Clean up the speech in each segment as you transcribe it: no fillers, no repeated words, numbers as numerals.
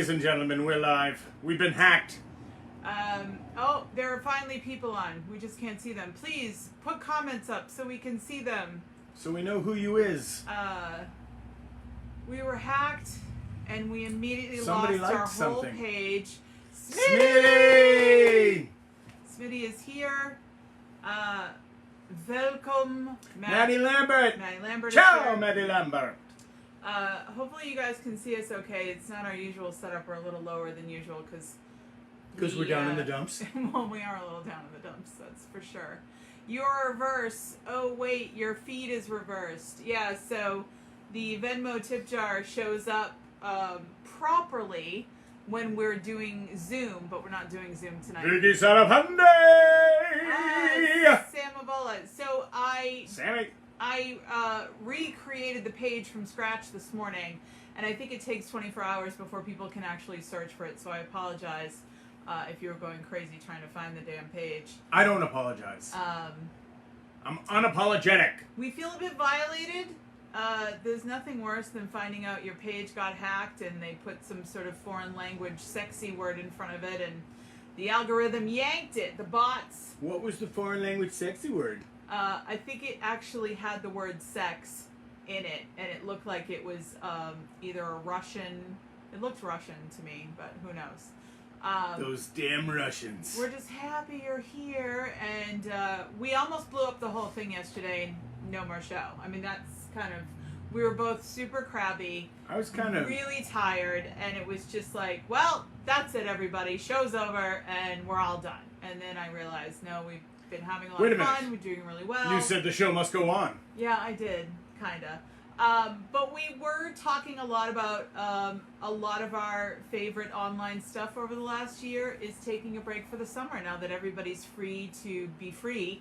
Ladies and gentlemen, we're live. We've been hacked. Oh, there are finally people on. We just can't see them. Please put comments up so we can see them. So we know who you is. We were hacked and we immediately Somebody lost our liked whole something. page. Smitty! Smitty is here. Welcome, Maddie Lambert! Maddie Lambert Ciao, is here. Maddie Lambert! Hopefully you guys can see us okay. It's not our usual setup. We're a little lower than usual Because we're down in the dumps. Well, we are a little down in the dumps, that's for sure. You're reverse. Oh, wait, your feed is reversed. Yeah, so the Venmo tip jar shows up properly when we're doing Zoom, but we're not doing Zoom tonight. Vicky son of Hyundai! Sam Avola. So Sammy! I recreated the page from scratch this morning, and I think it takes 24 hours before people can actually search for it, so I apologize if you were going crazy trying to find the damn page. I don't apologize. I'm unapologetic. We feel a bit violated. There's nothing worse than finding out your page got hacked and they put some sort of foreign language sexy word in front of it and the algorithm yanked it. The bots. What was the foreign language sexy word? I think it actually had the word sex in it, and it looked like it was either a Russian. It looked Russian to me, but who knows? Those damn Russians. We're just happy you're here, and we almost blew up the whole thing yesterday and no more show. I mean, that's kind of, we were both super crabby. I was kind of really tired, and it was just like, well, that's it, everybody. Show's over, and we're all done. And then I realized, no, we've been having a lot of fun. We're doing really well. You said the show must go on. Yeah, I did, kinda. But we were talking a lot about a lot of our favorite online stuff over the last year is taking a break for the summer now that everybody's free to be free.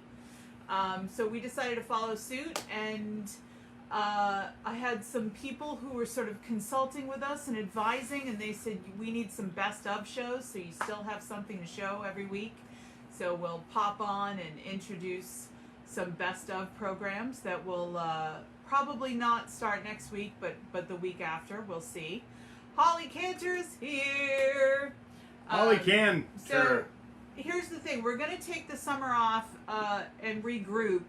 So we decided to follow suit, and I had some people who were sort of consulting with us and advising, and they said we need some best of shows, so you still have something to show every week. So we'll pop on and introduce some best of programs that will probably not start next week, but the week after, we'll see. Holly Cantor's here. Holly can. So Sure. here's the thing. We're going to take the summer off and regroup.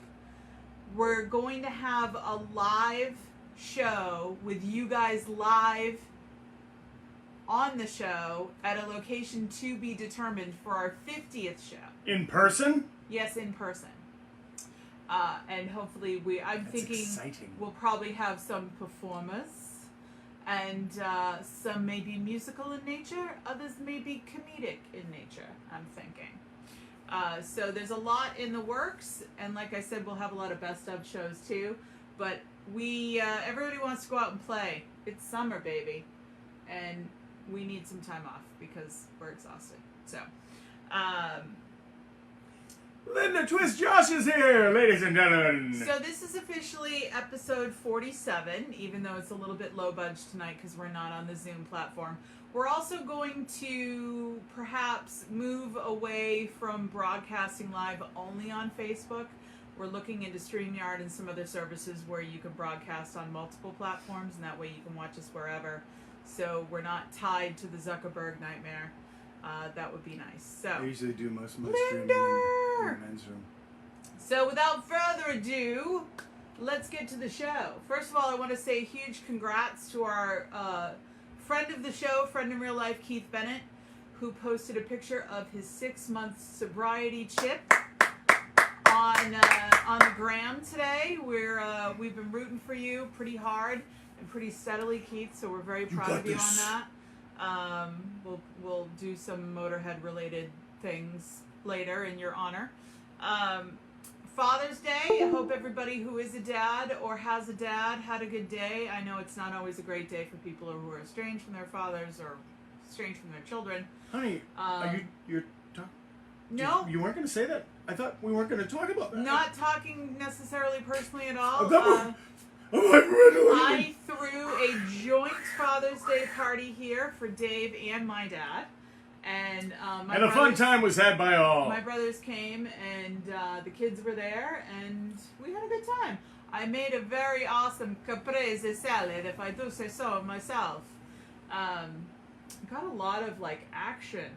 We're going to have a live show with you guys live on the show at a location to be determined for our 50th show. In person? Yes, in person. And hopefully I'm That's thinking exciting. we'll probably have some performers and some maybe musical in nature, others maybe comedic in nature, I'm thinking. So there's a lot in the works, and like I said, we'll have a lot of best of shows too, but everybody wants to go out and play. It's summer, baby, and we need some time off because we're exhausted. So, Linda Twist Josh is here, ladies and gentlemen. So this is officially episode 47, even though it's a little bit low budge tonight because we're not on the Zoom platform. We're also going to perhaps move away from broadcasting live only on Facebook. We're looking into StreamYard and some other services where you can broadcast on multiple platforms, and that way you can watch us wherever. So we're not tied to the Zuckerberg nightmare. That would be nice. So I usually do most of my streaming in the men's room. So without further ado, let's get to the show. First of all, I want to say a huge congrats to our friend of the show, friend in real life, Keith Bennett, who posted a picture of his 6-month sobriety chip on the gram today. We've been rooting for you pretty hard and pretty steadily, Keith. So we're very proud of you on that. We'll do some Motorhead related things later in your honor. Father's Day. I hope everybody who is a dad or has a dad had a good day. I know it's not always a great day for people who are estranged from their fathers or estranged from their children. Honey, you're talking? No. You weren't going to say that? I thought we weren't going to talk about that. Not talking necessarily personally at all. I threw a joint Father's Day party here for Dave and my dad. And a fun time was had by all. My brothers came, and the kids were there, and we had a good time. I made a very awesome caprese salad, if I do say so myself. got a lot of like action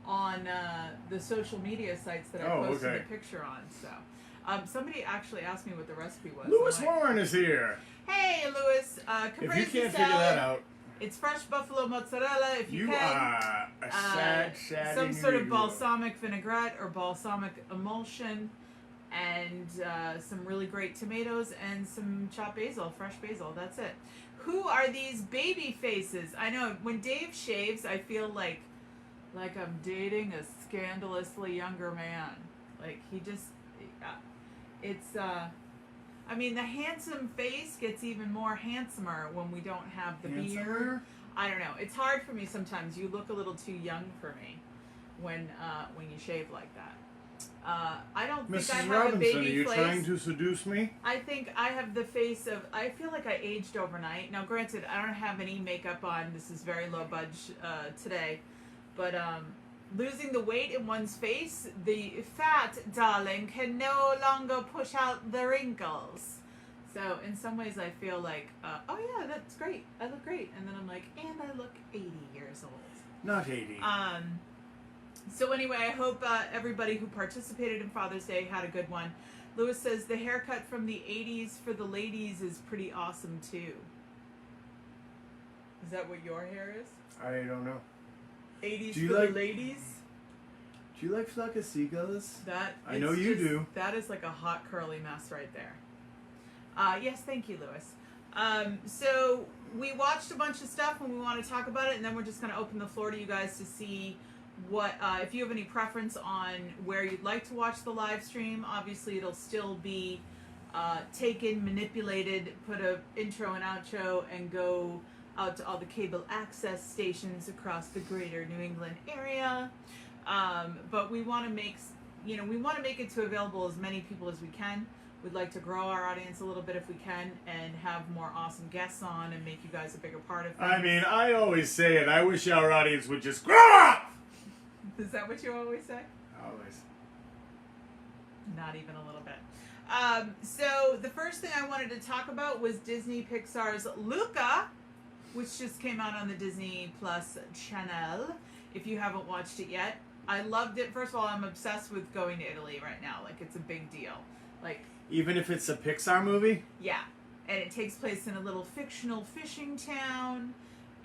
on the social media sites that I posted the picture on. So somebody actually asked me what the recipe was. Lewis Warren is here. Hey, Lewis. If you caprese can't salad. figure that out, It's fresh buffalo mozzarella, if you you can. are a sad Some sort of individual. balsamic vinaigrette or balsamic emulsion, and some really great tomatoes and some chopped basil, fresh basil. That's it. Who are these baby faces? I know when Dave shaves, I feel like I'm dating a scandalously younger man. Like he just, it's. I mean, the handsome face gets even more handsomer when we don't have the beard. I don't know. It's hard for me sometimes. You look a little too young for me when you shave like that. I don't think Mrs. I have Robinson, a baby are you face. trying to seduce me? I think I have the face of. I feel like I aged overnight. Now, granted, I don't have any makeup on. This is very low budge today, but losing the weight in one's face, the fat, darling, can no longer push out the wrinkles. So in some ways I feel like, oh yeah, that's great. I look great. And then I'm like, and I look 80 years old. Not 80. So anyway, I hope everybody who participated in Father's Day had a good one. Lewis says the haircut from the 80s for the ladies is pretty awesome too. Is that what your hair is? I don't know. 80s Do you for like- the ladies? Do you like Flock of Seagulls? That I know you do. That is like a hot curly mess right there. Yes, thank you, Lewis. So we watched a bunch of stuff and we want to talk about it, and then we're just going to open the floor to you guys to see what if you have any preference on where you'd like to watch the live stream. Obviously, it'll still be taken, manipulated, put a intro and outro, and go out to all the cable access stations across the greater New England area. But we want to make it to available as many people as we can. We'd like to grow our audience a little bit if we can, and have more awesome guests on and make you guys a bigger part of things. I mean, I always say it. I wish our audience would just grow up! Is that what you always say? Always. Not even a little bit. So the first thing I wanted to talk about was Disney Pixar's Luca, which just came out on the Disney Plus channel. If you haven't watched it yet, I loved it. First of all, I'm obsessed with going to Italy right now. Like, it's a big deal. Like, Even if it's a Pixar movie? yeah. And it takes place in a little fictional fishing town.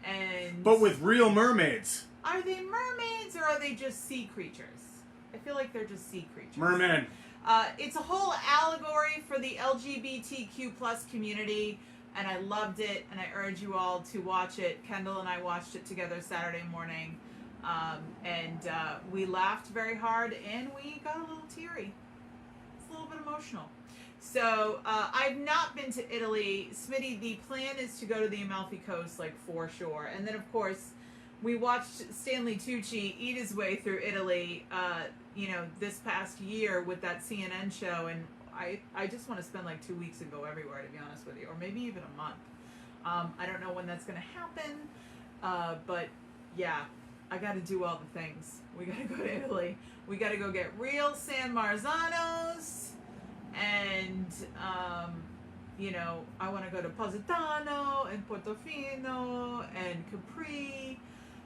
And But with real mermaids. are they mermaids or are they just sea creatures? I feel like they're just sea creatures. Mermen. It's a whole allegory for the LGBTQ plus community, and I loved it, and I urge you all to watch it. Kendall and I watched it together Saturday morning, and we laughed very hard, and we got a little teary. It's a little bit emotional. So I've not been to Italy. Smitty, the plan is to go to the Amalfi Coast, like, for sure. And then, of course, we watched Stanley Tucci eat his way through Italy, this past year with that CNN show. And I just want to spend like 2 weeks and go everywhere, to be honest with you, or maybe even a month. I don't know when that's going to happen, but yeah, I got to do all the things. We got to go to Italy. We got to go get real San Marzanos, and I want to go to Positano and Portofino and Capri.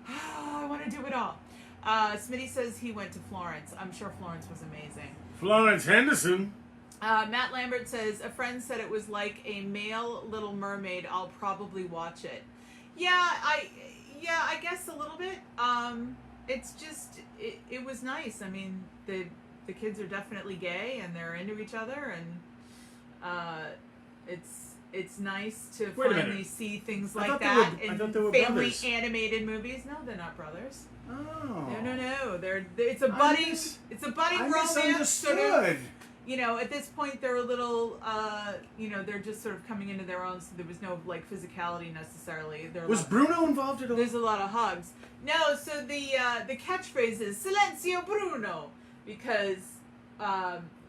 I want to do it all. Smitty says he went to Florence. I'm sure Florence was amazing. Florence Henderson. Matt Lambert says, a friend said it was like a male Little Mermaid. I'll probably watch it. Yeah, I guess a little bit. It's just, it was nice. I mean, the kids are definitely gay and they're into each other, and it's nice to Wait a finally minute. see things I like thought they that were- I in thought they were family brothers. animated movies. No, they're not brothers. Oh. No. It's a budding. It's a budding I romance. Sort of, misunderstood. at this point they're a little, they're just sort of coming into their own. So there was no like physicality necessarily. Was Bruno involved at all? There's a lot of hugs. No, so the catchphrase is "Silenzio Bruno," because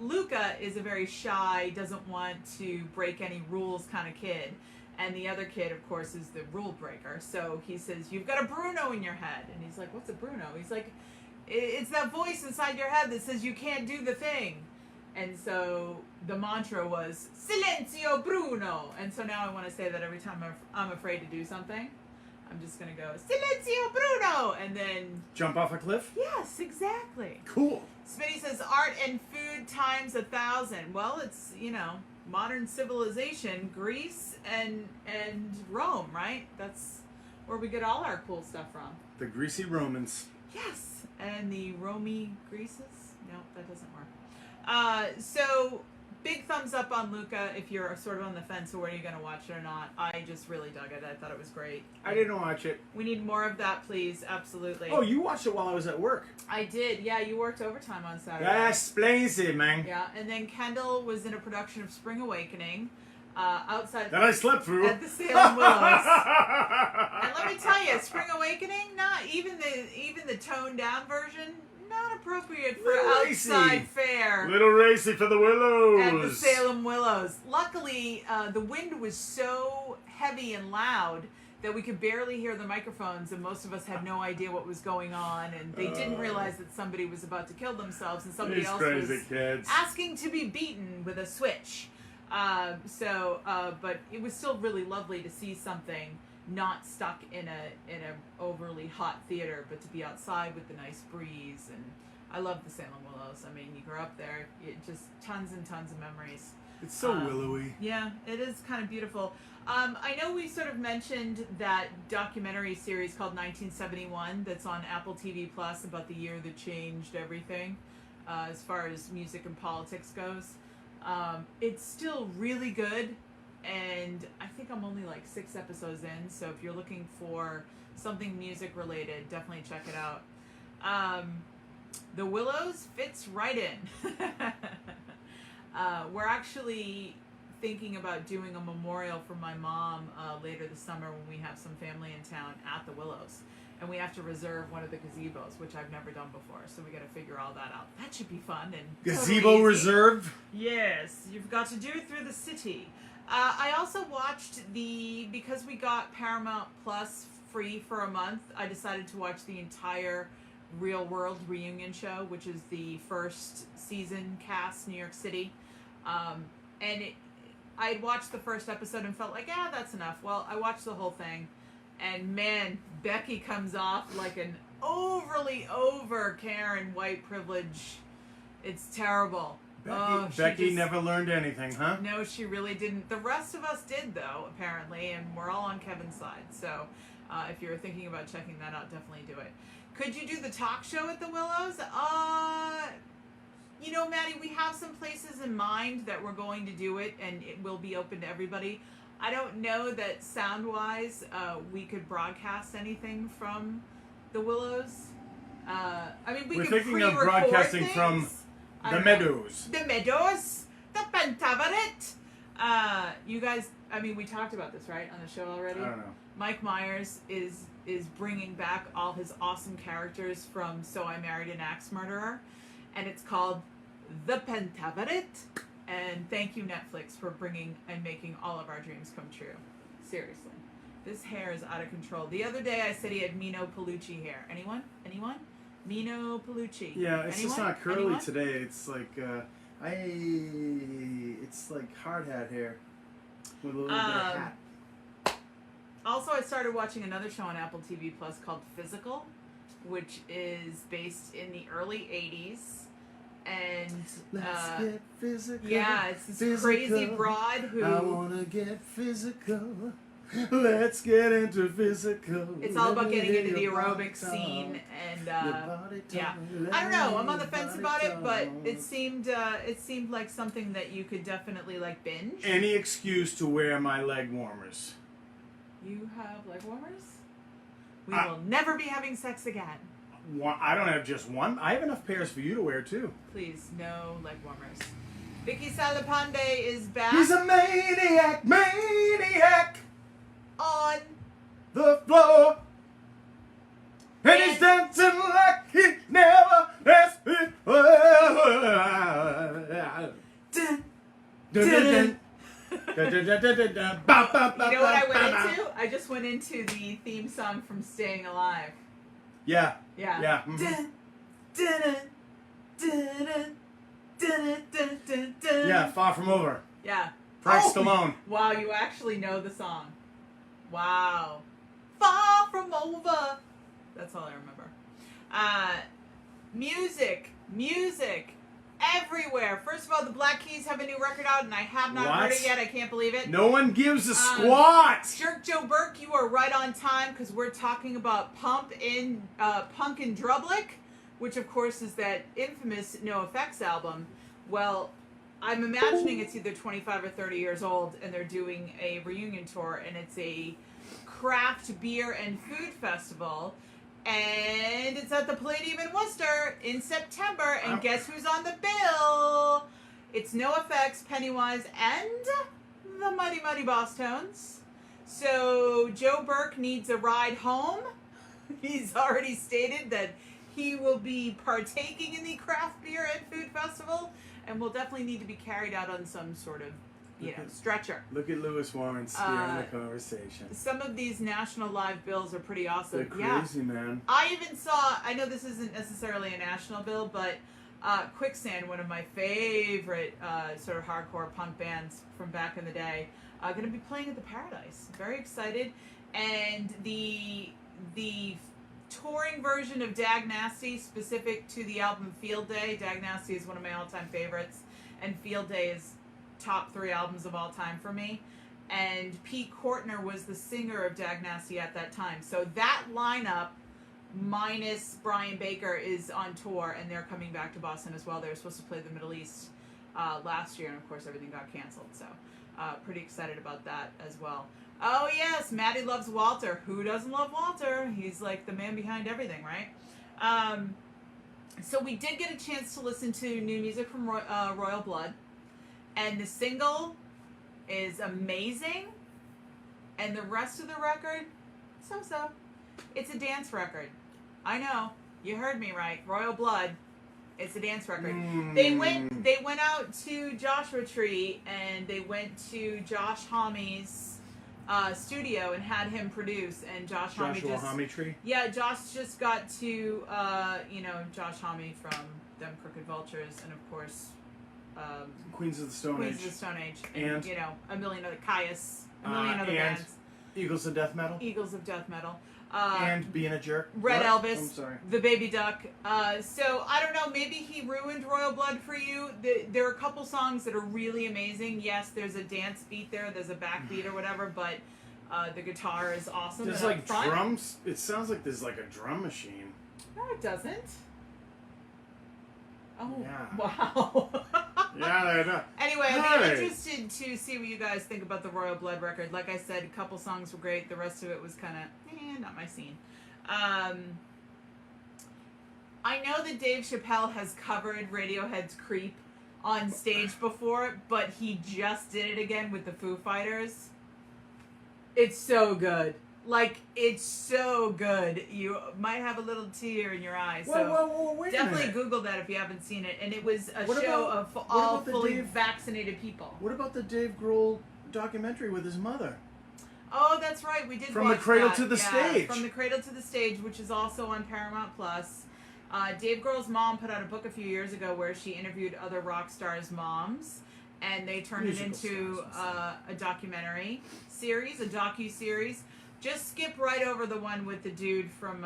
Luca is a very shy, doesn't want to break any rules kind of kid. And the other kid, of course, is the rule breaker. So he says, "You've got a Bruno in your head." And he's like, "What's a Bruno?" He's like, "It's that voice inside your head that says you can't do the thing." And so the mantra was, "Silenzio Bruno." And so now I want to say that every time I'm afraid to do something. I'm just gonna go Silenzio Bruno, and then Jump off a cliff? yes, exactly. Cool. Smitty says art and food times 1,000. Well, it's modern civilization, Greece and Rome, right? That's where we get all our cool stuff from. The greasy Romans. Yes, and the Romy Greases. No, that doesn't work. So big thumbs up on Luca if you're sort of on the fence of whether you're going to watch it or not. I just really dug it. I thought it was great. I didn't watch it. We need more of that, please. Absolutely. Oh, you watched it while I was at work. I did. Yeah, you worked overtime on Saturday. That explains it, man. Yeah, and then Kendall was in a production of Spring Awakening outside That I slept through. at the Salem Willows. And let me tell you, Spring Awakening, not even the toned down version, not appropriate for Little outside racy. fare. Little racy for the Willows. At the Salem Willows. Luckily, the wind was so heavy and loud that we could barely hear the microphones, and most of us had no idea what was going on, and they didn't realize that somebody was about to kill themselves, and somebody These else crazy was kids. asking to be beaten with a switch. But it was still really lovely to see something not stuck in a overly hot theater, but to be outside with the nice breeze. And I love the Salem Willows. I mean, you grew up there, just tons and tons of memories. It's so willowy. Yeah, it is kind of beautiful. I know we sort of mentioned that documentary series called 1971 that's on Apple TV Plus about the year that changed everything as far as music and politics goes. It's still really good, and I think I'm only like 6 episodes in, so if you're looking for something music related, definitely check it out. The Willows fits right in. We're actually thinking about doing a memorial for my mom later this summer when we have some family in town at the Willows. And we have to reserve one of the gazebos, which I've never done before. So we got to figure all that out. That should be fun and Gazebo totally easy. reserved? Yes, you've got to do it through the city. I also watched because we got Paramount Plus free for a month, I decided to watch the entire Real World reunion show, which is the first season cast New York City. I had watched the first episode and felt like, that's enough. Well, I watched the whole thing. And man, Becky comes off like an overly over Karen white privilege. It's terrible. Becky never learned anything, huh? No, she really didn't. The rest of us did, though, apparently, and we're all on Kevin's side. So if you're thinking about checking that out, definitely do it. Could you do the talk show at the Willows? Maddie, we have some places in mind that we're going to do it, and it will be open to everybody. I don't know that sound-wise we could broadcast anything from the Willows. We're thinking of broadcasting things. from the Meadows. The Meadows. The Pentavaret. You guys, we talked about this, right, on the show already? I don't know. Mike Myers is bringing back all his awesome characters from So I Married an Axe Murderer, and it's called The Pentavaret. And thank you, Netflix, for bringing and making all of our dreams come true. Seriously. This hair is out of control. The other day I said he had Mino Pellucci hair. Anyone? Mino Pellucci. Yeah, it's just not curly Anyone? today. It's like, it's like hard hat hair with a little bit of hat. Also, I started watching another show on Apple TV Plus called Physical, which is based in the early 80s. And Let's get physical. Yeah, it's this physical. crazy broad who I wanna get physical. Let's get into physical. It's all about Let me getting hear into the your body aerobic talk. scene, and Your body yeah, talk. Let I don't know. me I'm on the hear fence your about body it, but talk. it seemed like something that you could definitely like binge. Any excuse to wear my leg warmers. You have leg warmers? We will never be having sex again. I don't have just one. I have enough pairs for you to wear too. Please, no leg warmers. Vicky Salapande is back. He's a maniac on the floor. And he's dancing like he never has before. You know what I went into? I just went into the theme song from Staying Alive. Yeah. Yeah. Yeah. Yeah, Far From Over. Yeah. Frank Stallone. Wow, you actually know the song. Wow. Far not from over. That's all I remember. Music everywhere. First of all, the Black Keys have a new record out, and I have not heard it yet. I can't believe it. No one gives a squat. Jerk Joe Burke, you are right on time because we're talking about Punk in Drublic, which of course is that infamous NoFX album. Well, I'm imagining it's either 25 or 30 years old, and they're doing a reunion tour, and it's a craft beer and food festival. And it's at the Palladium in Worcester in September. And guess who's on the bill? It's NoFX, Pennywise, and the Mighty Mighty Boss Tones. So Joe Burke needs a ride home. He's already stated that he will be partaking in the craft beer and food festival and will definitely need to be carried out on some sort of stretcher. Look at Lewis Warren steering the conversation. Some of these national live bills are pretty awesome. They're crazy, man. I even saw, I know this isn't necessarily a national bill, but Quicksand, one of my favorite sort of hardcore punk bands from back in the day, going to be playing at the Paradise. Very excited. And the touring version of Dag Nasty, specific to the album Field Day. Dag Nasty is one of my all-time favorites, and Field Day is top 3 albums of all time for me. And Pete Kortner was the singer of Dag Nasty at that time. So that lineup, minus Brian Baker, is on tour, and they're coming back to Boston as well. They were supposed to play the Middle East last year, and of course everything got canceled. So pretty excited about that as well. Oh yes, Maddie loves Walter. Who doesn't love Walter? He's like the man behind everything, right? So we did get a chance to listen to new music from Royal Blood. And the single is amazing. And the rest of the record, so-so. It's a dance record. I know. You heard me right. Royal Blood. It's a dance record. They went out to Joshua Tree, and they went to Josh Homme's studio and had him produce. And Josh Homme Tree? Yeah, Josh just got to, Josh Homme from Them Crooked Vultures, and of course... Queens of the Stone Age. And a million other Caius, a million other bands. Eagles of Death Metal. And Being a Jerk. Red Elvis. I'm sorry. The Baby Duck. So I don't know, maybe he ruined Royal Blood for you. There are a couple songs that are really amazing. Yes, there's a dance beat there, there's a backbeat or whatever, but the guitar is awesome. There's like drums. It sounds like there's like a drum machine. No, it doesn't. Oh, yeah. Wow. Yeah, I know. Anyway, I'd be interested to see what you guys think about the Royal Blood record. Like I said, a couple songs were great. The rest of it was kind of, not my scene. I know that Dave Chappelle has covered Radiohead's Creep on stage before, but he just did it again with the Foo Fighters. It's so good. Like, it's so good. You might have a little tear in your eye. So whoa, definitely Google that if you haven't seen it. And it was a show of all fully vaccinated people. What about the Dave Grohl documentary with his mother? Oh, that's right. We did From watch the Cradle that. to the Stage. From the Cradle to the Stage, which is also on Paramount Plus. Dave Grohl's mom put out a book a few years ago where she interviewed other rock stars' moms. And they turned it into a documentary series, a docu-series. Just skip right over the one with the dude from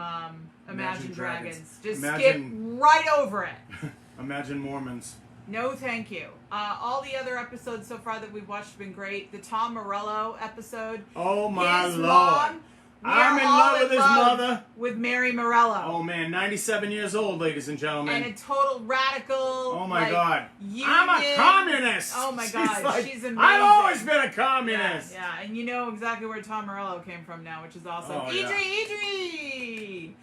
Imagine Dragons. Skip right over it. Imagine Mormons. No, thank you. All the other episodes so far that we've watched have been great. The Tom Morello episode. Oh my his Lord. Mom, I'm in love with his mother. With Mary Morello. Oh man, 97 years old, ladies and gentlemen. And a total radical. Oh my God. Union. I'm a communist. Oh my God, she's amazing. I've always been a communist. Yeah, and you know exactly where Tom Morello came from now, which is awesome. Oh, Idri!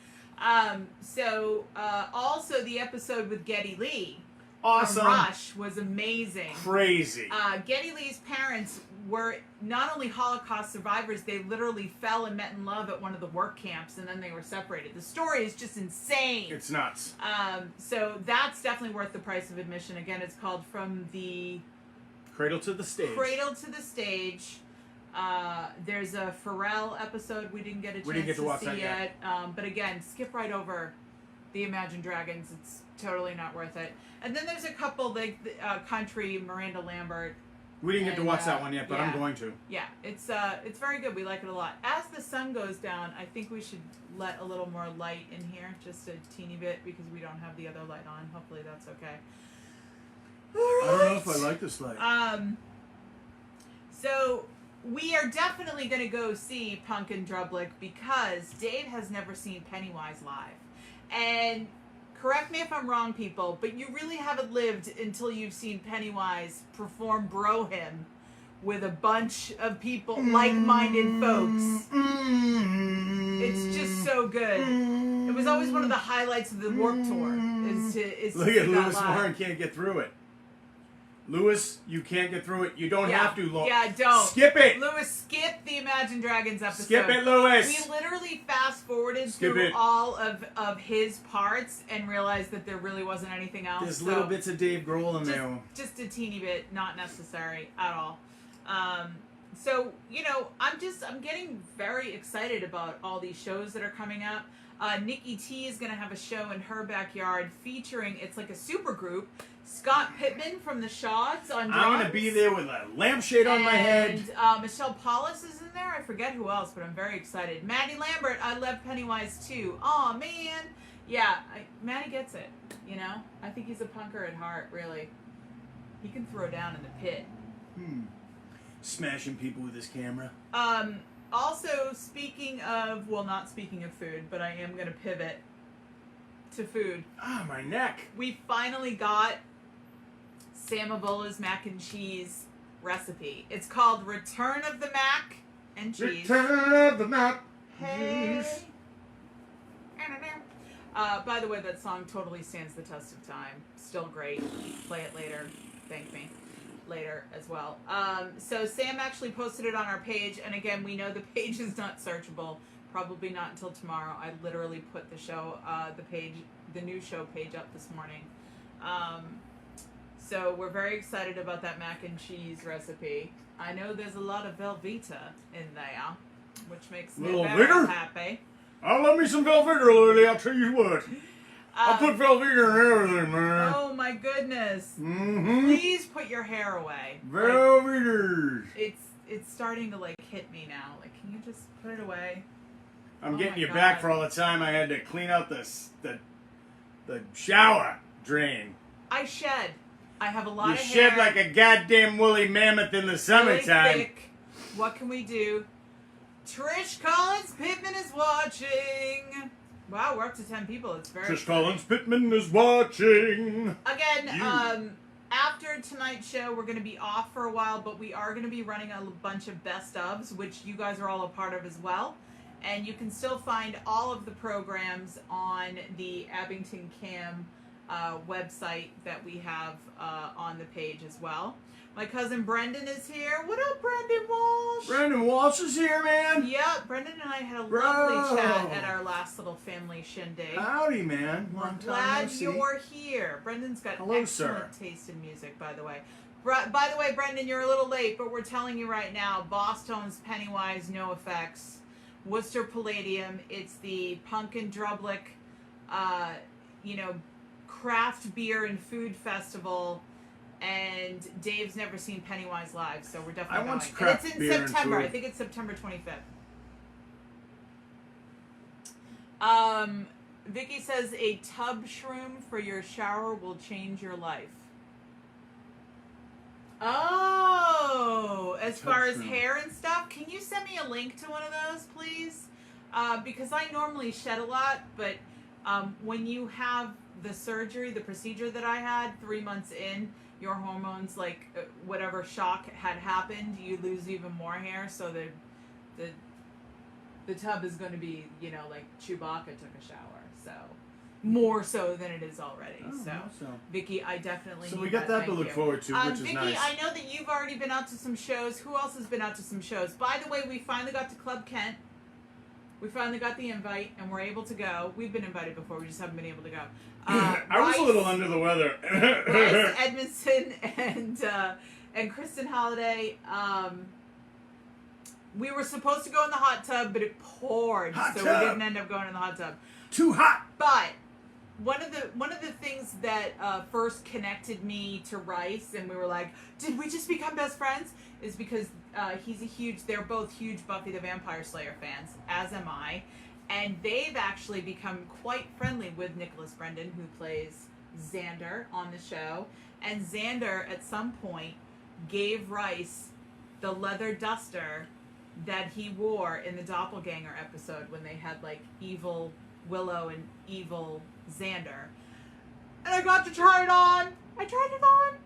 Also the episode with Geddy Lee. Awesome. From Rush was amazing. Crazy. Geddy Lee's parents were not only Holocaust survivors, they literally fell and met in love at one of the work camps, and then they were separated. The story is just insane. It's nuts. So that's definitely worth the price of admission. Again, it's called From the Cradle to the Stage. Cradle to the Stage. There's a Pharrell episode we didn't get a chance to watch see that yet. But again, skip right over the Imagine Dragons. It's totally not worth it. And then there's a couple, like country, Miranda Lambert, We didn't get to watch that one yet, but yeah. I'm going to. Yeah, it's very good. We like it a lot. As the sun goes down, I think we should let a little more light in here, just a teeny bit, because we don't have the other light on. Hopefully that's okay. All right. I don't know if I like this light. So we are definitely going to go see Pumpkin Drublick because Dave has never seen Pennywise live. And correct me if I'm wrong, people, but you really haven't lived until you've seen Pennywise perform Bro Hymn with a bunch of people, like-minded folks. It's just so good. It was always one of the highlights of the Warped Tour. Is Look at Lewis Warren can't get through it. Lewis, you can't get through it. You don't have to. Yeah, don't. Skip it. Lewis, skip the Imagine Dragons episode. Skip it, Lewis. We literally fast-forwarded through all of his parts and realized that there really wasn't anything else. There's little bits of Dave Grohl in there. Just a teeny bit, not necessary at all. So, you know, I'm getting very excited about all these shows that are coming up. Nikki T is going to have a show in her backyard featuring, it's like a super group, Scott Pittman from the Shots on drums. I'm going to be there with a lampshade on my head. And Michelle Paulus is in there. I forget who else, but I'm very excited. Maddie Lambert, I love Pennywise too. Aw, man. Yeah, Maddie gets it, you know? I think he's a punker at heart, really. He can throw down in the pit. Smashing people with his camera. Also, speaking of, well, not speaking of food, but I am going to pivot to food. Ah, my neck. We finally got Sam Avola's mac and cheese recipe. It's called Return of the Mac and Cheese. Return of the Mac. Hey. By the way, that song totally stands the test of time. Still great. Play it later. Thank me. Later as well. So Sam actually posted it on our page, and again, we know the page is not searchable. Probably not until tomorrow. I literally put the show, the new show page up this morning. So we're very excited about that mac and cheese recipe. I know there's a lot of Velveeta in there, which makes me very happy. I love me some Velveeta, Lily. I'll tell you what. I'll put Velveeta in everything, man. Oh my goodness! Please put your hair away. Velveeta. Like, it's starting to like hit me now. Like, can you just put it away? I'm getting you back for all the time I had to clean out the shower drain. I shed. I have a lot of hair. You shed like a goddamn woolly mammoth in the summertime. Really thick. What can we do? Trish Collins Pittman is watching. Wow, we're up to 10 people. It's very Trish Collins Pittman is watching. Again, after tonight's show, we're going to be off for a while, but we are going to be running a bunch of best ofs, which you guys are all a part of as well. And you can still find all of the programs on the Abington Cam website that we have on the page as well. My cousin Brendan is here. What up, Brendan Walsh? Brendan Walsh is here, man. Yeah, Brendan and I had a lovely chat at our last little family shindig. Howdy, man. We're glad you're here. Brendan's got excellent taste in music, by the way. By the way, Brendan, you're a little late, but we're telling you right now, Boston's Pennywise, No Effects, Worcester Palladium. It's the Pumpkin Drublick, craft beer and food festival. And Dave's never seen Pennywise live, so we're definitely going. And it's in September. I think it's September 25th. Vicky says a tub shroom for your shower will change your life. Oh, as far as hair and stuff, can you send me a link to one of those, please? Because I normally shed a lot, but when you have the surgery, the procedure that I had 3 months in, your hormones, like whatever shock had happened, you lose even more hair. So the tub is going to be, like Chewbacca took a shower. So more so than it is already. Oh, so awesome. Vicky, I definitely. So need we got that to look forward to, which is Vicky, nice. I know that you've already been out to some shows. Who else has been out to some shows? By the way, we finally got to Club Kent. We finally got the invite, and we're able to go. We've been invited before, we just haven't been able to go. I was a little under the weather. Bryce Edmondson and Kristen Holiday. We were supposed to go in the hot tub, but it poured, so we didn't end up going in the hot tub. Too hot! But one of the things that first connected me to Rice, and we were like, did we just become best friends? Is because they're both huge Buffy the Vampire Slayer fans, as am I, and they've actually become quite friendly with Nicholas Brendan, who plays Xander on the show, and Xander at some point gave Rice the leather duster that he wore in the Doppelganger episode when they had like evil Willow and evil Xander. And I got to try it on. I tried it on.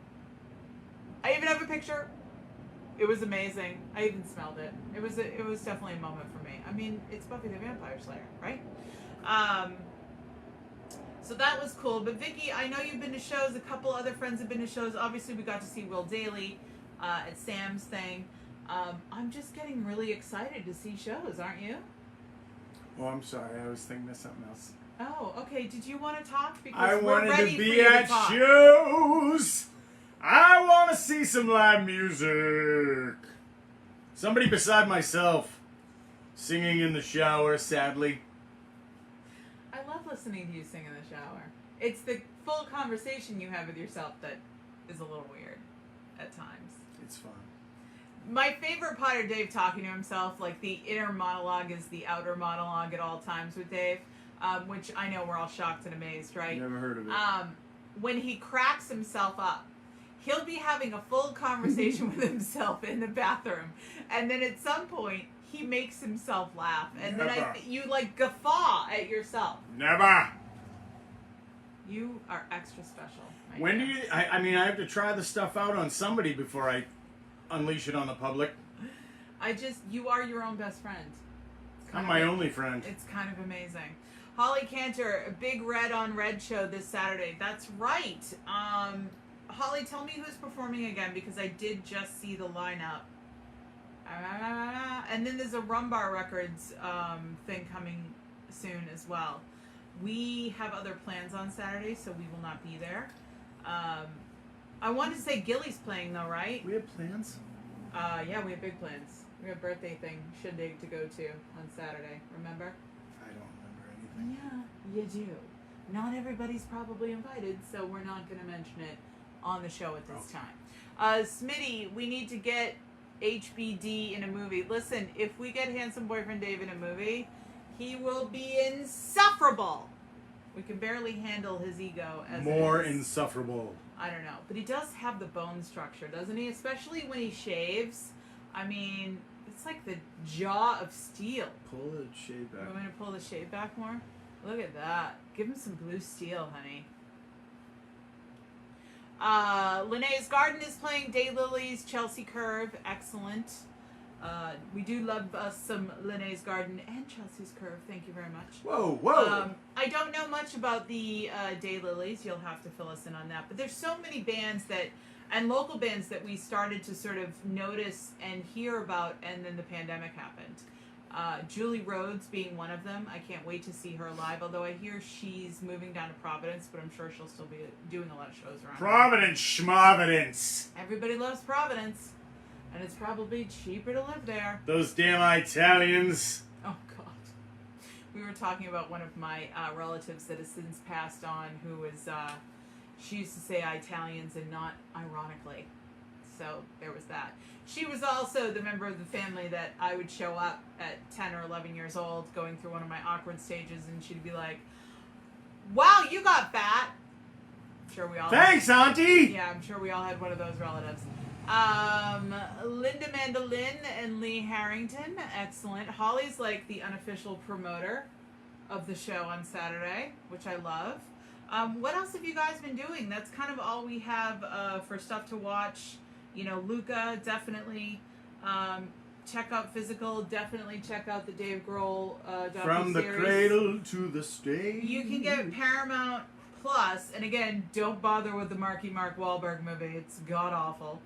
I even have a picture. It was amazing. I even smelled it. It was definitely a moment for me. I mean, it's Buffy the Vampire Slayer, right? So that was cool. But Vicky, I know you've been to shows. A couple other friends have been to shows. Obviously, we got to see Will Daly at Sam's thing. I'm just getting really excited to see shows, aren't you? Oh, I'm sorry. I was thinking of something else. Oh, okay. Did you want to talk? Because I we're wanted ready to for be you at to talk. shows. I want to see some live music. Somebody beside myself singing in the shower, sadly. I love listening to you sing in the shower. It's the full conversation you have with yourself that is a little weird at times. It's fun. My favorite part of Dave talking to himself, like the inner monologue is the outer monologue at all times with Dave, which I know we're all shocked and amazed, right? Never heard of it. When he cracks himself up, he'll be having a full conversation with himself in the bathroom, and then at some point he makes himself laugh, and Never. then you like guffaw at yourself. Never. You are extra special. When do you... I mean, I have to try the stuff out on somebody before I unleash it on the public. You are your own best friend. I'm my only friend. It's kind of amazing. Holly Cantor, a big Red on Red show this Saturday. That's right. Holly, tell me who's performing again, because I did just see the lineup. And then there's a Rumbar Records thing coming soon as well. We have other plans on Saturday, so we will not be there. I wanted to say Gilly's playing though, right? We have plans? Yeah, we have big plans. We have a birthday thing, shindig to go to on Saturday. Remember? I don't remember anything. Yeah, you do. Not everybody's probably invited, so we're not going to mention it on the show at this time. Smitty, we need to get HBD in a movie. Listen, if we get Handsome Boyfriend Dave in a movie, he will be insufferable. We can barely handle his ego as More it is. insufferable. I don't know. But he does have the bone structure, doesn't he? Especially when he shaves. I mean, it's like the jaw of steel. Pull the shade back. You want me to pull the shade back more? Look at that. Give him some blue steel, honey. Linnea's Garden is playing Daylilies, Chelsea Curve. Excellent. We do love us some Linnea's Garden and Chelsea's Curve. Thank you very much. Whoa, whoa. I don't know much about the Daylilies. You'll have to fill us in on that. But there's so many bands and local bands that we started to sort of notice and hear about, and then the pandemic happened. Julie Rhodes being one of them. I can't wait to see her live, although I hear she's moving down to Providence, but I'm sure she'll still be doing a lot of shows around. Providence, schmovidence. Everybody loves Providence, and it's probably cheaper to live there. Those damn Italians. Oh, God. We were talking about one of my relatives that has since passed on, who was, she used to say Italians and not ironically. So there was that. She was also the member of the family that I would show up at 10 or 11 years old going through one of my awkward stages, and she'd be like, wow, you got fat. I'm sure we all Thanks, Auntie. Yeah, I'm sure we all had one of those relatives. Linda Mandolin and Lee Harrington, excellent. Holly's like the unofficial promoter of the show on Saturday, which I love. What else have you guys been doing? That's kind of all we have for stuff to watch. You know, Luca, definitely. Check out Physical. Definitely check out the Dave Grohl docuseries. From the cradle to the stage. You can get Paramount Plus, and again, don't bother with the Mark Wahlberg movie. It's god-awful.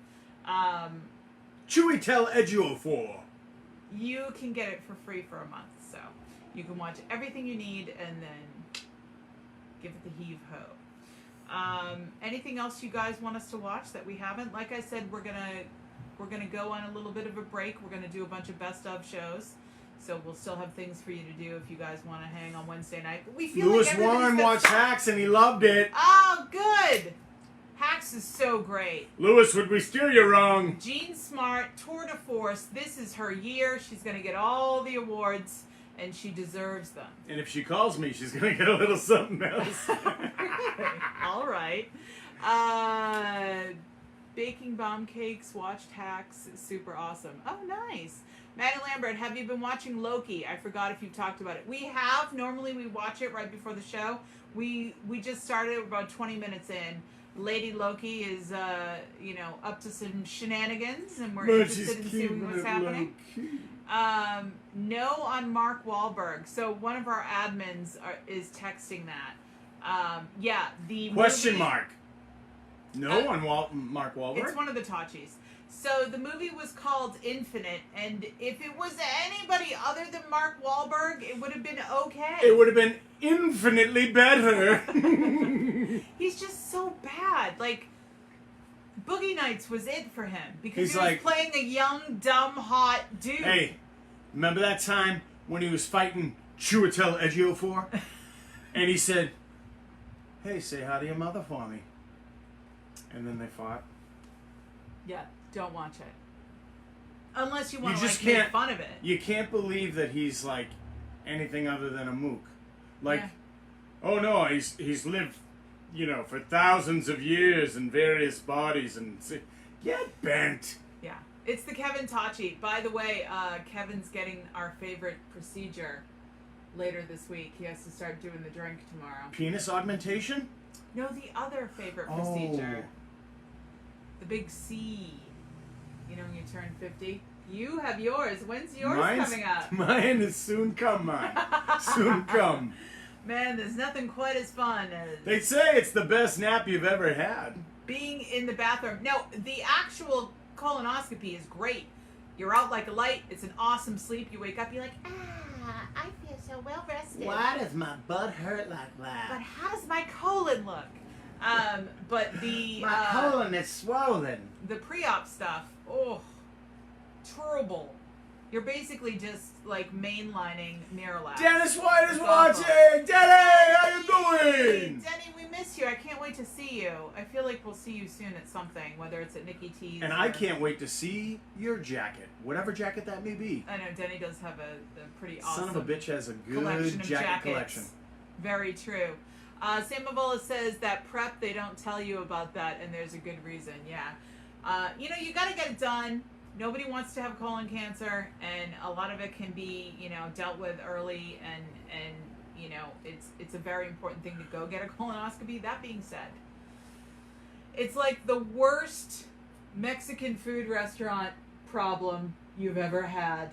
Chewy tell Ejiofor. You can get it for free for a month, so you can watch everything you need and then give it the heave-ho. Anything else you guys want us to watch that we haven't? Like I said, we're gonna go on a little bit of a break. We're gonna do a bunch of best of shows. So we'll still have things for you to do if you guys want to hang on Wednesday night. But we feel Lewis like everybody's Warren been watched Hacks and he loved it. Oh, good. Hacks is so great. Lewis, would we steer you wrong? Jean Smart, tour de force. This is her year. She's going to get all the awards, and she deserves them. And if she calls me, she's going to get a little something else. All right. Baking bomb cakes, watched Hacks. It's super awesome. Oh, nice. Maddie Lambert, have you been watching Loki? I forgot if you've talked about it. We have. Normally we watch it right before the show. We just started about 20 minutes in. Lady Loki is, up to some shenanigans, and we're interested in seeing what's happening. No on Mark Wahlberg. So one of our admins is texting that. The Question movie, mark. No on Mark Wahlberg? It's one of the Tachis. So the movie was called Infinite, and if it was anybody other than Mark Wahlberg, it would have been okay. It would have been infinitely better. He's just so bad. Like, Boogie Nights was it for him because He's he was like, playing a young, dumb, hot dude. Hey, remember that time when he was fighting Chiwetel Ejiofor? And he said, hey, say hi to your mother for me. And then they fought. Yeah, don't watch it. Unless you want You to just make can't- fun of it. You can't believe that he's like anything other than a mook. Like, Yeah. oh no, he's lived, for thousands of years in various bodies and get bent. Yeah. It's the Kevin Tachi. By the way, Kevin's getting our favorite procedure later this week. He has to start doing the drink tomorrow. Penis augmentation? No, the other favorite procedure. The big C. When you turn 50. You have yours. When's yours coming up? Mine is soon come, mine. Soon come. Man, there's nothing quite as fun as They say it's the best nap you've ever had. being in the bathroom. No, the actual colonoscopy is great. You're out like a light. It's an awesome sleep. You wake up, you're like, I feel so well rested. Why does my butt hurt like But that? how does my colon look? But the My colon is swollen. the pre-op stuff, terrible. You're basically just like mainlining Miralax. Dennis White is It's awful. watching! Denny, how you doing? Denny, we miss you. I can't wait to see you. I feel like we'll see you soon at something, whether it's at Nikki T's. And I can't wait to see your jacket, whatever jacket that may be. I know Denny does have a pretty awesome Son of a bitch has a collection good of jacket jackets. collection. Very true. Sam Mavola says that prep, they don't tell you about that, and there's a good reason. Yeah. You got to get it done. Nobody wants to have colon cancer, and a lot of it can be, dealt with early, and it's a very important thing to go get a colonoscopy. That being said, it's like the worst Mexican food restaurant problem you've ever had,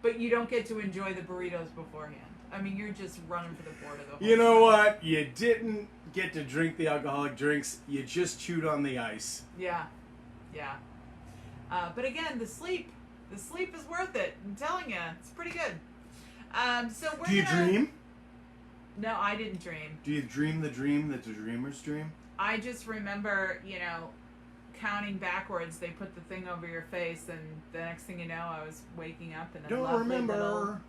but you don't get to enjoy the burritos beforehand. I mean, you're just running for the border the whole time. You know what? You didn't get to drink the alcoholic drinks. You just chewed on the ice. Yeah. But again, the sleep is worth it. I'm telling you, it's pretty good. So we're Do you dream? No, I didn't dream. Do you dream the dream that the dreamers dream? I just remember, counting backwards. They put the thing over your face, and the next thing you know, I was waking up in a Don't lovely remember.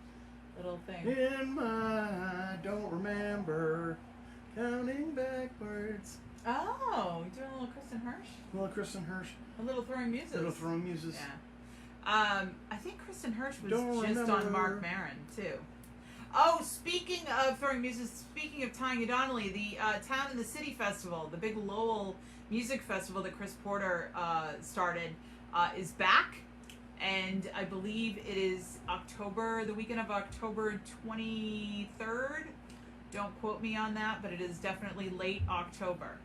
little thing. Don't remember. Counting backwards. Oh, you doing a little Kristen Hirsch? Well, Kristen Hirsch. A little throwing muses. Little throwing muses. Yeah. I think Kristen Hirsch was Don't just remember. on Mark Maron, too. Oh, speaking of throwing muses, speaking of Tanya Donnelly, the Town and the City Festival, the big Lowell music festival that Chris Porter started, is back. And I believe it is the weekend of October 23rd. Don't quote me on that, but it is definitely late October.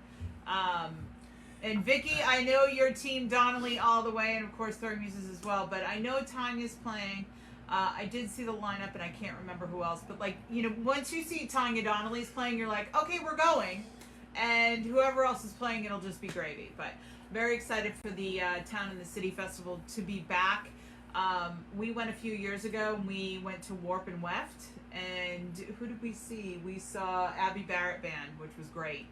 And Vicky, I know you're Team Donnelly all the way, and of course Throwing Muses as well, but I know Tanya's playing. I did see the lineup, and I can't remember who else, but once you see Tanya Donnelly's playing, you're like, okay, we're going. And whoever else is playing, it'll just be gravy. But very excited for the Town and the City Festival to be back. We went a few years ago, and we went to Warp and Weft, and who did we see? We saw Abby Barrett Band, which was great.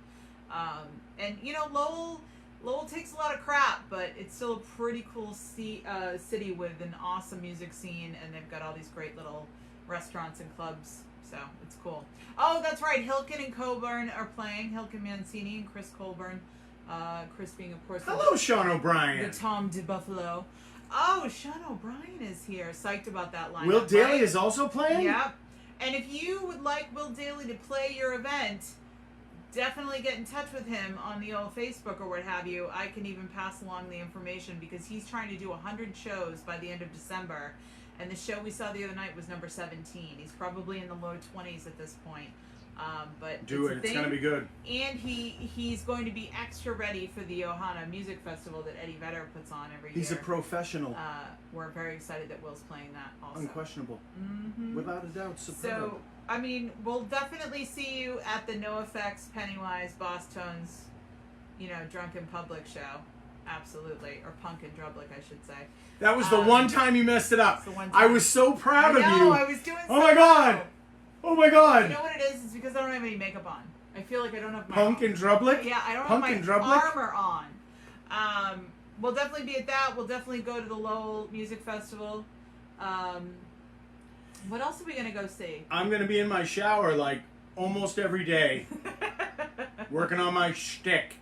And Lowell Lowell takes a lot of crap, but it's still a pretty cool city with an awesome music scene, and they've got all these great little restaurants and clubs, so it's cool. Oh, that's right, Hilken and Coburn are playing. Hilken Mancini and Chris Colburn. Chris being, of course, Hello, Sean O'Brien. the Tom de Buffalo. Oh, Sean O'Brien is here. Psyched about that lineup. Will Daly right? is also playing? Yep. And if you would like Will Daly to play your event, definitely get in touch with him on the old Facebook or what have you. I can even pass along the information because he's trying to do 100 shows by the end of December. And the show we saw the other night was number 17. He's probably in the low 20s at this point. But It's going to be good. And he's going to be extra ready for the Ohana Music Festival that Eddie Vedder puts on every year. He's a professional. We're very excited that Will's playing that also. Unquestionable. Mm-hmm. Without a doubt. Superb. So, I mean, we'll definitely see you at the NoFX, Pennywise, Boss Tones, Drunken Public show. Absolutely. Or Punk and Drublic, I should say. That was the one time you messed it up. The one time. I was so proud of you. I was doing so Oh my God. well. Oh my God. You know what it is? It's because I don't have any makeup on. I feel like I don't have my Punk and Drublic? Yeah, I don't Punk have and my Drublic? armor on. We'll definitely be at that. We'll definitely go to the Lowell Music Festival. What else are we gonna go see? I'm going to be in my shower like almost every day, working on my shtick.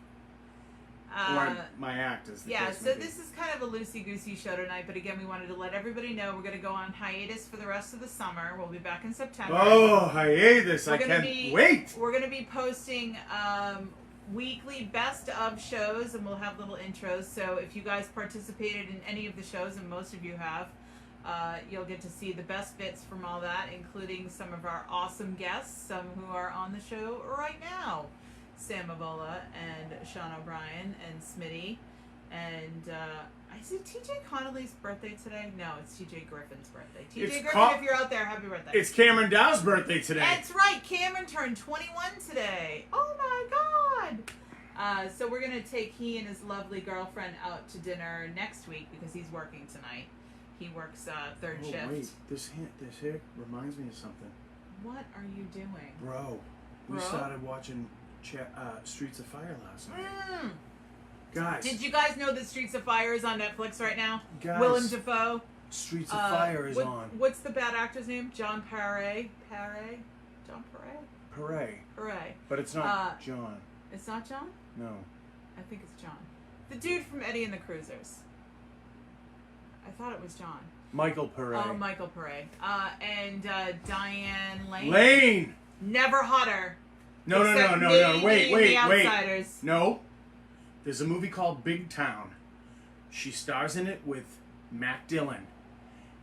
Or my act, as the Yeah, case so may be. this is kind of a loosey-goosey show tonight, but again, we wanted to let everybody know we're going to go on hiatus for the rest of the summer. We'll be back in September. Oh, hiatus. I We're gonna can't wait. We're going to be posting weekly best of shows, and we'll have little intros. So if you guys participated in any of the shows, and most of you have, you'll get to see the best bits from all that, including some of our awesome guests, some who are on the show right now. Sam Avola and Sean O'Brien and Smitty. And is it TJ Connolly's birthday today? No, it's TJ Griffin's birthday. TJ Griffin, if you're out there, happy birthday. It's Cameron Dow's birthday today. That's right. Cameron turned 21 today. Oh my God. So we're going to take he and his lovely girlfriend out to dinner next week because he's working tonight. He works third shift. Wait, this here reminds me of something. What are you doing? Bro, we started watching Streets of Fire last night. Guys. Did you guys know that Streets of Fire is on Netflix right now? Guys. Willem Dafoe. Streets of Fire is on. What's the bad actor's name? John Perret? John Perret? Perret. But it's not John. It's not John? No. I think it's John. The dude from Eddie and the Cruisers. I thought it was John. Michael Perret. Oh, Michael Perret. And Diane Lane. Lane! Never hotter. No. Wait. The Outsiders. No. There's a movie called Big Town. She stars in it with Matt Dillon.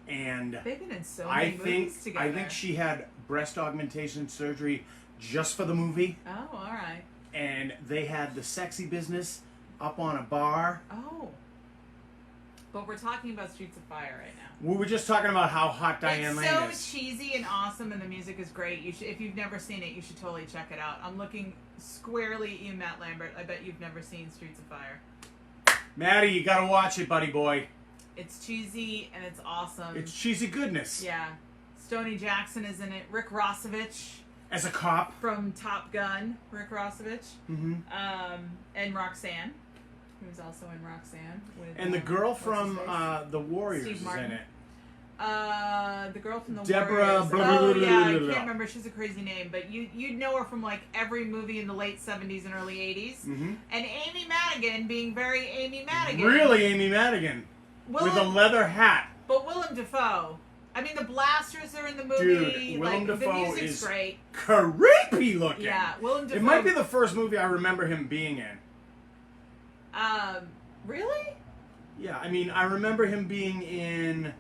And they've been in so many movies together. I think she had breast augmentation surgery just for the movie. Oh, all right. And they had the sexy business up on a bar. Oh. But we're talking about Streets of Fire right now. We were just talking about how hot Diane Lane is. It's so cheesy and awesome, and the music is great. You should, if you've never seen it, you should totally check it out. I'm looking squarely in Matt Lambert. I bet you've never seen Streets of Fire. Maddie, you gotta watch it, buddy boy. It's cheesy and it's awesome. It's cheesy goodness. Yeah. Stoney Jackson is in it. Rick Rossovich. As a cop. From Top Gun. Rick Rossovich. Mm-hmm. And Roxanne. Who's also in Roxanne. With, and the girl from The Warriors is in it. The girl from The Deborah Warriors. I can't remember. She's a crazy name, but you'd know her from like every movie in the late 70s and early 80s. Mm-hmm. And Amy Madigan being very Amy Madigan. Really Amy Madigan. With a leather hat. But Willem Dafoe. I mean, the blasters are in the movie. Dude, Willem Dafoe the music's is great. Creepy looking. Yeah, Willem Dafoe. It might be the first movie I remember him being in. Really? Yeah, I mean, I remember him being in...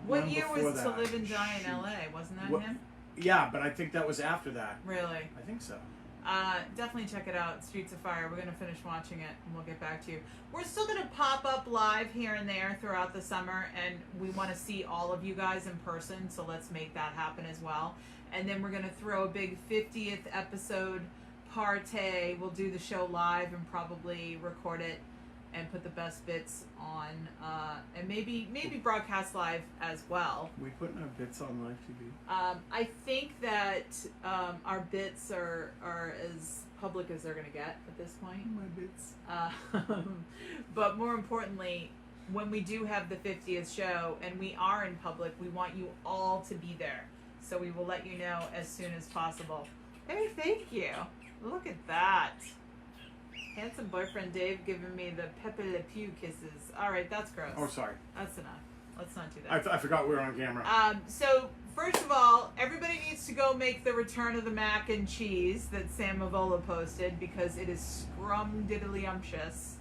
What year was To Live and Die in L.A.? Wasn't that him? Yeah, but I think that was after that. Really? I think so. Definitely check it out, Streets of Fire. We're going to finish watching it, and we'll get back to you. We're still going to pop up live here and there throughout the summer, and we want to see all of you guys in person, so let's make that happen as well. And then we're going to throw a big 50th episode party. We'll do the show live and probably record it and put the best bits on, and maybe broadcast live as well. We putting our bits on live TV? I think that our bits are public as they're going to get at this point. My bits. But more importantly, when we do have the 50th show and we are in public, we want you all to be there. So we will let you know as soon as possible. Hey, thank you. Look at that. Handsome boyfriend Dave giving me the Pepe Le Pew kisses. All right, that's gross. Oh, sorry. That's enough. Let's not do that. I forgot we were on camera. So, first of all, everybody needs to go make the return of the mac and cheese that Sam Mavola posted because it is scrum-diddly-umptious.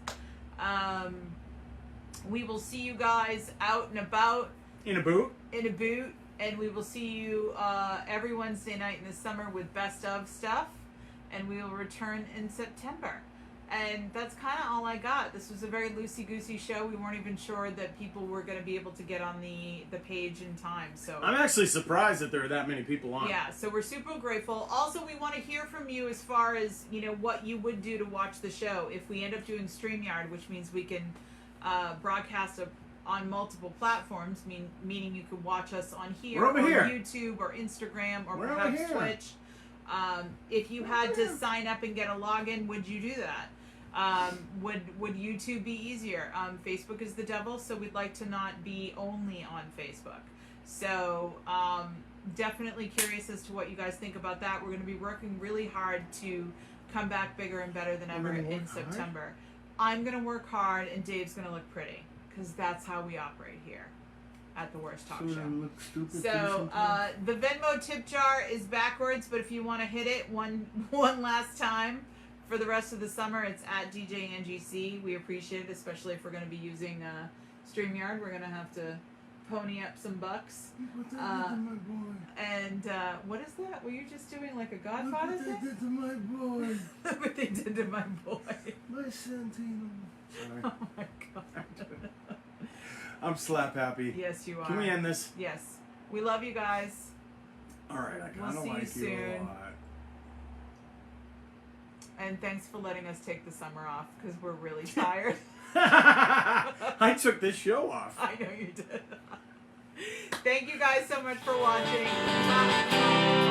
We will see you guys out and about. In a boot? In a boot. And we will see you every Wednesday night in the summer with best of stuff. And we will return in September. And that's kind of all I got. This was a very loosey-goosey show. We weren't even sure that people were going to be able to get on the page in time. So I'm actually surprised that there are that many people on. yeah, so we're super grateful. Also, we want to hear from you as far as, you know, what you would do to watch the show. If we end up doing StreamYard, which means we can broadcast on multiple platforms, meaning you could watch us on here, We're over or here. YouTube, or Instagram, or We're over perhaps here. Twitch. If you had to sign up and get a login, would you do that? Would YouTube be easier? Facebook is the devil, so we'd like to not be only on Facebook. So definitely curious as to what you guys think about that. We're going to be working really hard to come back bigger and better than ever in September. I'm going to work hard, and Dave's going to look pretty, because that's how we operate here at the Worst Talk Show. Look stupid So the Venmo tip jar is backwards, but if you want to hit it one last time for the rest of the summer, it's at DJ Angie C. We appreciate it, especially if we're going to be using StreamYard. We're going to have to pony up some bucks. What they did to my boy. And what is that? Were you just doing like a Godfather Look what thing? they did to my boy. Look what they did to my boy. My Santino. Sorry. Oh my God. I'm slap happy. Yes, you are. Can we end this? Yes. We love you guys. All right, I We'll kind of see you like you soon. a lot. And thanks for letting us take the summer off, because we're really tired. I took this show off. I know you did. Thank you guys so much for watching. Bye.